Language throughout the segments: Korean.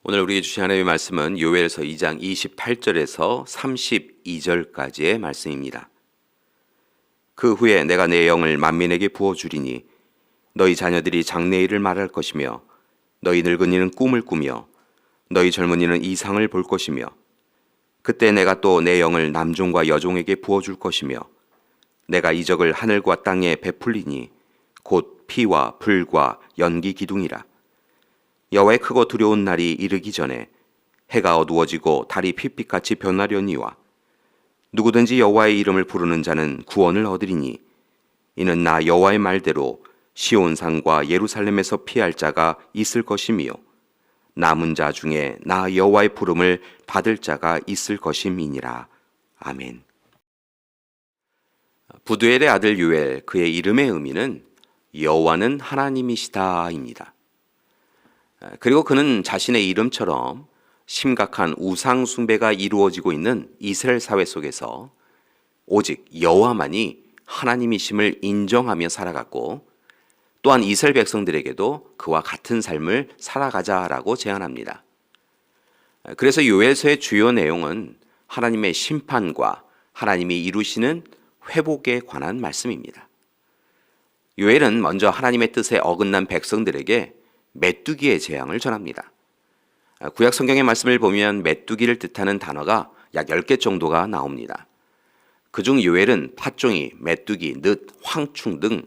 오늘 우리에게 주신 하나님의 말씀은 요엘서 2장 28절에서 32절까지의 말씀입니다. 그 후에 내가 내 영을 만민에게 부어주리니 너희 자녀들이 장래일을 말할 것이며 너희 늙은이는 꿈을 꾸며 너희 젊은이는 이상을 볼 것이며 그때 내가 또 내 영을 남종과 여종에게 부어줄 것이며 내가 이적을 하늘과 땅에 베풀리니 곧 피와 불과 연기 기둥이라. 여호와의 크고 두려운 날이 이르기 전에 해가 어두워지고 달이 핏빛같이 변하려니와 누구든지 여호와의 이름을 부르는 자는 구원을 얻으리니 이는 나 여호와의 말대로 시온산과 예루살렘에서 피할 자가 있을 것이며 남은 자 중에 나 여호와의 부름을 받을 자가 있을 것임이니라. 아멘. 부두엘의 아들 요엘, 그의 이름의 의미는 여호와는 하나님이시다입니다. 그리고 그는 자신의 이름처럼 심각한 우상 숭배가 이루어지고 있는 이스라엘 사회 속에서 오직 여호와만이 하나님이심을 인정하며 살아갔고, 또한 이스라엘 백성들에게도 그와 같은 삶을 살아가자라고 제안합니다. 그래서 요엘서의 주요 내용은 하나님의 심판과 하나님이 이루시는 회복에 관한 말씀입니다. 요엘은 먼저 하나님의 뜻에 어긋난 백성들에게 메뚜기의 재앙을 전합니다. 구약 성경의 말씀을 보면 메뚜기를 뜻하는 단어가 약 10개 정도가 나옵니다. 그중 요엘은 팥종이, 메뚜기, 늑, 황충 등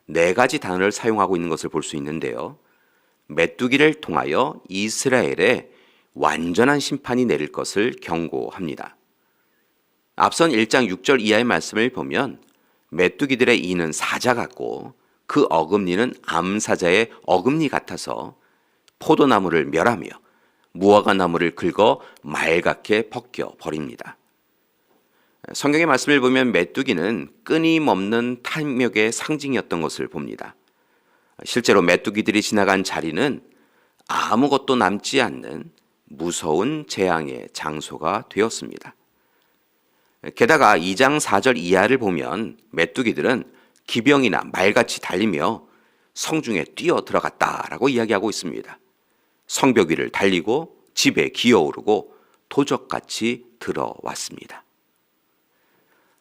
4가지 단어를 사용하고 있는 것을 볼 수 있는데요. 메뚜기를 통하여 이스라엘에 완전한 심판이 내릴 것을 경고합니다. 앞선 1장 6절 이하의 말씀을 보면 메뚜기들의 이는 사자 같고 그 어금니는 암사자의 어금니 같아서 포도나무를 멸하며 무화과 나무를 긁어 말갛게 벗겨 버립니다. 성경의 말씀을 보면 메뚜기는 끊임없는 탐욕의 상징이었던 것을 봅니다. 실제로 메뚜기들이 지나간 자리는 아무것도 남지 않는 무서운 재앙의 장소가 되었습니다. 게다가 2장 4절 이하를 보면 메뚜기들은 기병이나 말같이 달리며 성중에 뛰어 들어갔다라고 이야기하고 있습니다. 성벽 위를 달리고 집에 기어오르고 도적같이 들어왔습니다.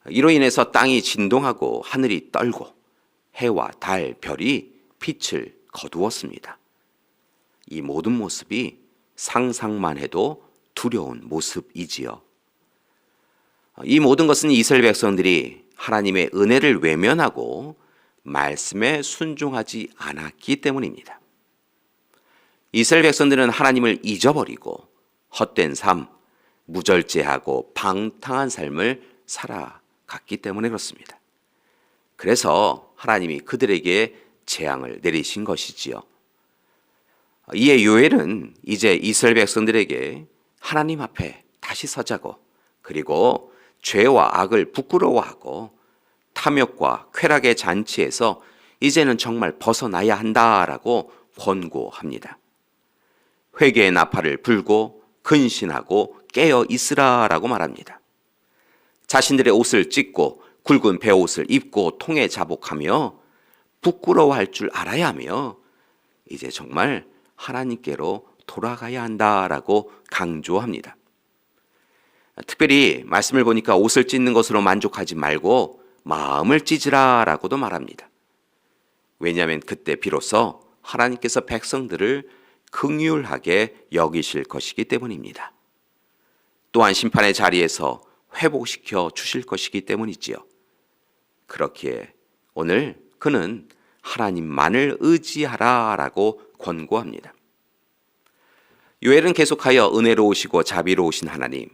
이로 인해서 땅이 진동하고 하늘이 떨고 해와 달, 별이 빛을 거두었습니다. 이 모든 모습이 상상만 해도 두려운 모습이지요. 이 모든 것은 이스라엘 백성들이 하나님의 은혜를 외면하고 말씀에 순종하지 않았기 때문입니다. 이스라엘 백성들은 하나님을 잊어버리고 헛된 삶, 무절제하고 방탕한 삶을 살아갔기 때문에 그렇습니다. 그래서 하나님이 그들에게 재앙을 내리신 것이지요. 이에 요엘은 이제 이스라엘 백성들에게 하나님 앞에 다시 서자고, 그리고 죄와 악을 부끄러워하고 탐욕과 쾌락의 잔치에서 이제는 정말 벗어나야 한다라고 권고합니다. 회개의 나팔을 불고 근신하고 깨어 있으라라고 말합니다. 자신들의 옷을 찢고 굵은 베옷을 입고 통에 자복하며 부끄러워할 줄 알아야 하며 이제 정말 하나님께로 돌아가야 한다라고 강조합니다. 특별히 말씀을 보니까 옷을 찢는 것으로 만족하지 말고 마음을 찢으라라고도 말합니다. 왜냐하면 그때 비로소 하나님께서 백성들을 긍휼하게 여기실 것이기 때문입니다. 또한 심판의 자리에서 회복시켜 주실 것이기 때문이지요. 그렇기에 오늘 그는 하나님만을 의지하라라고 권고합니다. 요엘은 계속하여 은혜로우시고 자비로우신 하나님,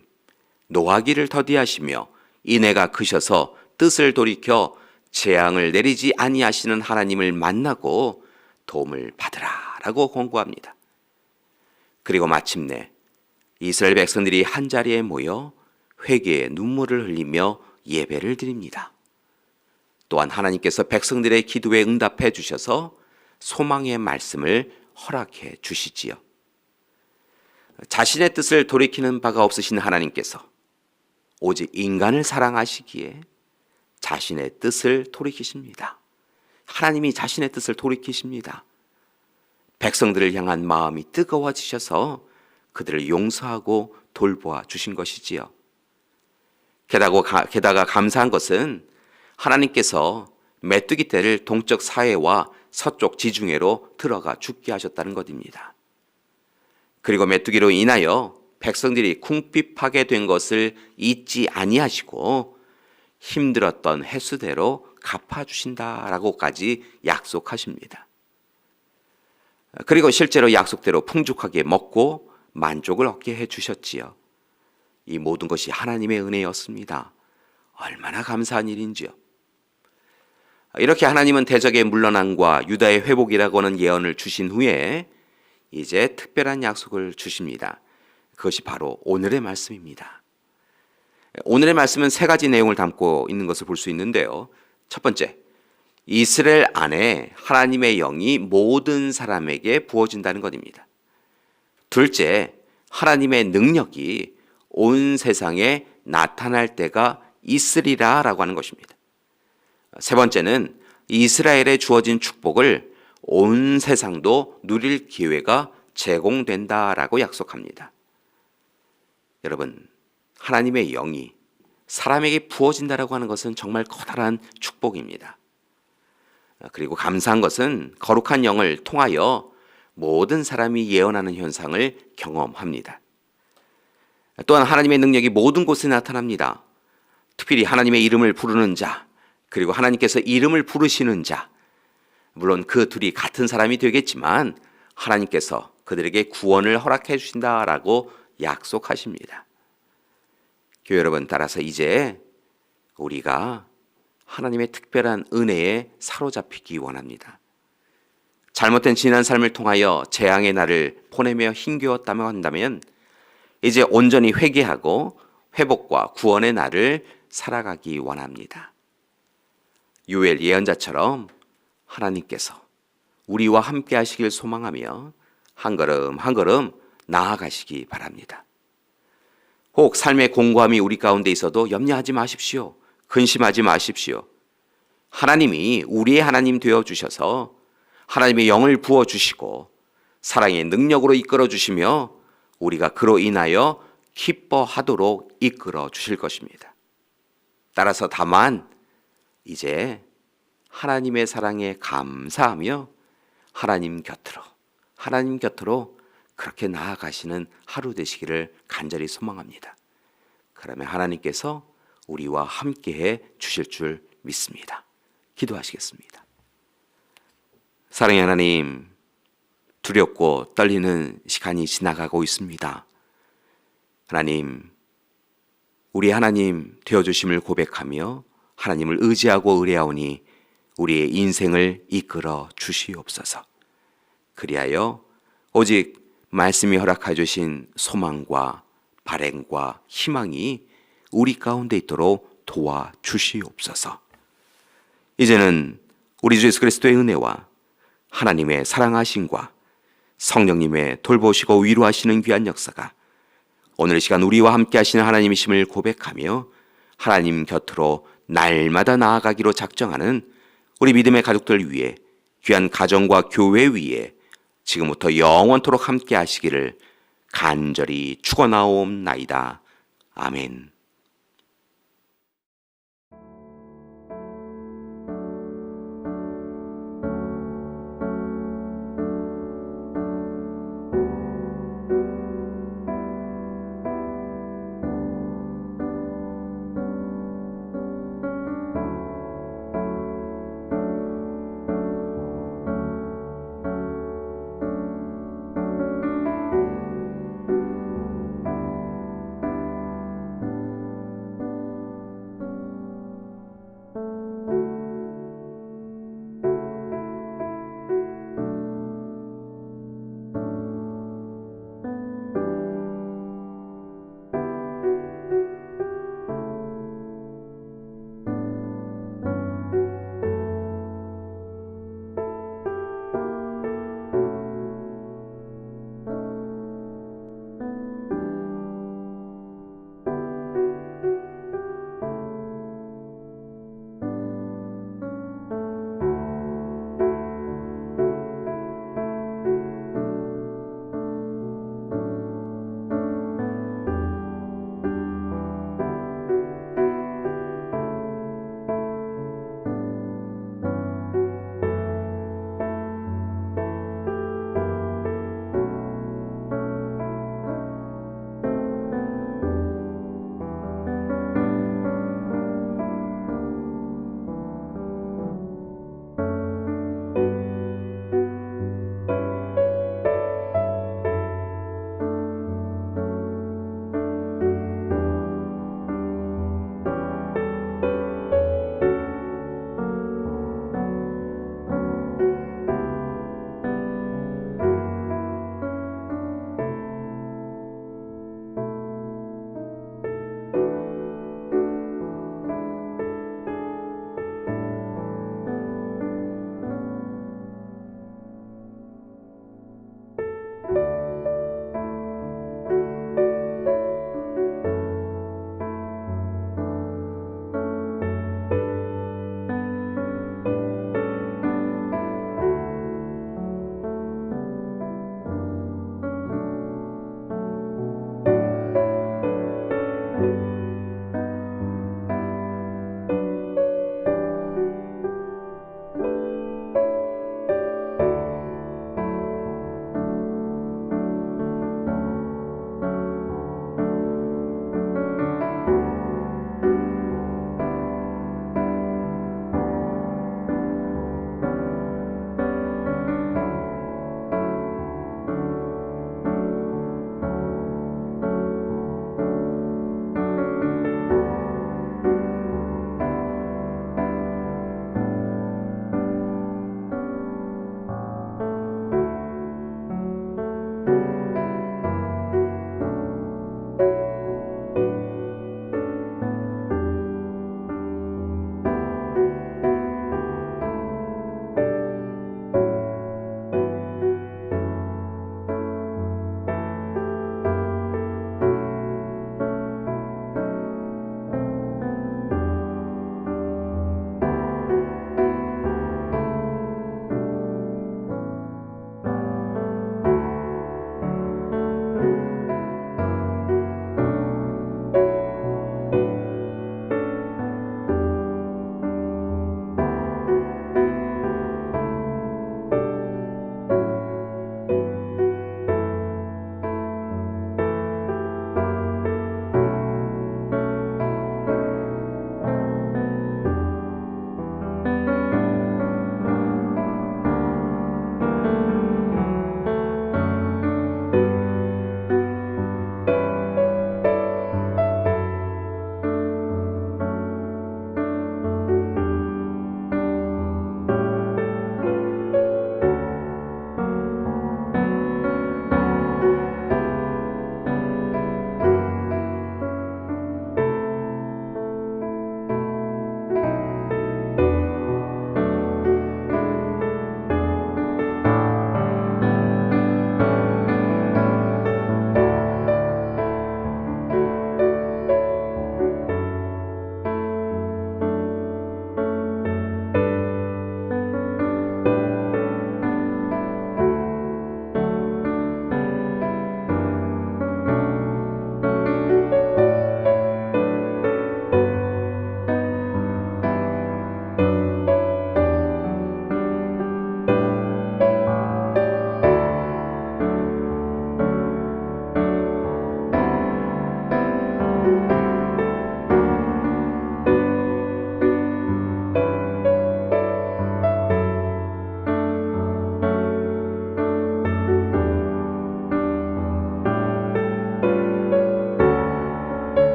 노하기를 더디하시며 인애가 크셔서 뜻을 돌이켜 재앙을 내리지 아니하시는 하나님을 만나고 도움을 받으라라고 권고합니다. 그리고 마침내 이스라엘 백성들이 한자리에 모여 회개의 눈물을 흘리며 예배를 드립니다. 또한 하나님께서 백성들의 기도에 응답해 주셔서 소망의 말씀을 허락해 주시지요. 자신의 뜻을 돌이키는 바가 없으신 하나님께서 오직 인간을 사랑하시기에 자신의 뜻을 돌이키십니다. 하나님이 자신의 뜻을 돌이키십니다. 백성들을 향한 마음이 뜨거워지셔서 그들을 용서하고 돌보아 주신 것이지요. 게다가 감사한 것은 하나님께서 메뚜기 떼를 동쪽 사해와 서쪽 지중해로 들어가 죽게 하셨다는 것입니다. 그리고 메뚜기로 인하여 백성들이 궁핍하게 된 것을 잊지 아니하시고 힘들었던 횟수대로 갚아주신다라고까지 약속하십니다. 그리고 실제로 약속대로 풍족하게 먹고 만족을 얻게 해주셨지요. 이 모든 것이 하나님의 은혜였습니다. 얼마나 감사한 일인지요. 이렇게 하나님은 대적의 물러남과 유다의 회복이라고 하는 예언을 주신 후에 이제 특별한 약속을 주십니다. 그것이 바로 오늘의 말씀입니다. 오늘의 말씀은 세 가지 내용을 담고 있는 것을 볼 수 있는데요. 첫 번째, 이스라엘 안에 하나님의 영이 모든 사람에게 부어진다는 것입니다. 둘째, 하나님의 능력이 온 세상에 나타날 때가 있으리라 라고 하는 것입니다. 세 번째는 이스라엘에 주어진 축복을 온 세상도 누릴 기회가 제공된다라고 약속합니다. 여러분, 하나님의 영이 사람에게 부어진다라고 하는 것은 정말 커다란 축복입니다. 그리고 감사한 것은 거룩한 영을 통하여 모든 사람이 예언하는 현상을 경험합니다. 또한 하나님의 능력이 모든 곳에 나타납니다. 특별히 하나님의 이름을 부르는 자, 그리고 하나님께서 이름을 부르시는 자, 물론 그 둘이 같은 사람이 되겠지만 하나님께서 그들에게 구원을 허락해 주신다라고 약속하십니다. 교회 여러분, 따라서 이제 우리가 하나님의 특별한 은혜에 사로잡히기 원합니다. 잘못된 지난 삶을 통하여 재앙의 날을 보내며 힘겨웠다며 한다면 이제 온전히 회개하고 회복과 구원의 날을 살아가기 원합니다. 요엘 예언자처럼 하나님께서 우리와 함께 하시길 소망하며 한 걸음 한 걸음 나아가시기 바랍니다. 혹 삶의 공고함이 우리 가운데 있어도 염려하지 마십시오. 근심하지 마십시오. 하나님이 우리의 하나님 되어주셔서 하나님의 영을 부어주시고 사랑의 능력으로 이끌어주시며 우리가 그로 인하여 기뻐하도록 이끌어 주실 것입니다. 따라서 다만 이제 하나님의 사랑에 감사하며 하나님 곁으로 그렇게 나아가시는 하루 되시기를 간절히 소망합니다. 그러면 하나님께서 우리와 함께해 주실 줄 믿습니다. 기도하시겠습니다. 사랑의 하나님, 두렵고 떨리는 시간이 지나가고 있습니다. 하나님, 우리 하나님 되어주심을 고백하며 하나님을 의지하고 의뢰하오니 우리의 인생을 이끌어 주시옵소서. 그리하여 오직 말씀이 허락해 주신 소망과 발행과 희망이 우리 가운데 있도록 도와주시옵소서. 이제는 우리 주 예수 그리스도의 은혜와 하나님의 사랑하심과 성령님의 돌보시고 위로하시는 귀한 역사가 오늘 이 시간 우리와 함께 하시는 하나님이심을 고백하며 하나님 곁으로 날마다 나아가기로 작정하는 우리 믿음의 가족들 위해 귀한 가정과 교회 위에 지금부터 영원토록 함께 하시기를 간절히 축원하옵나이다. 아멘.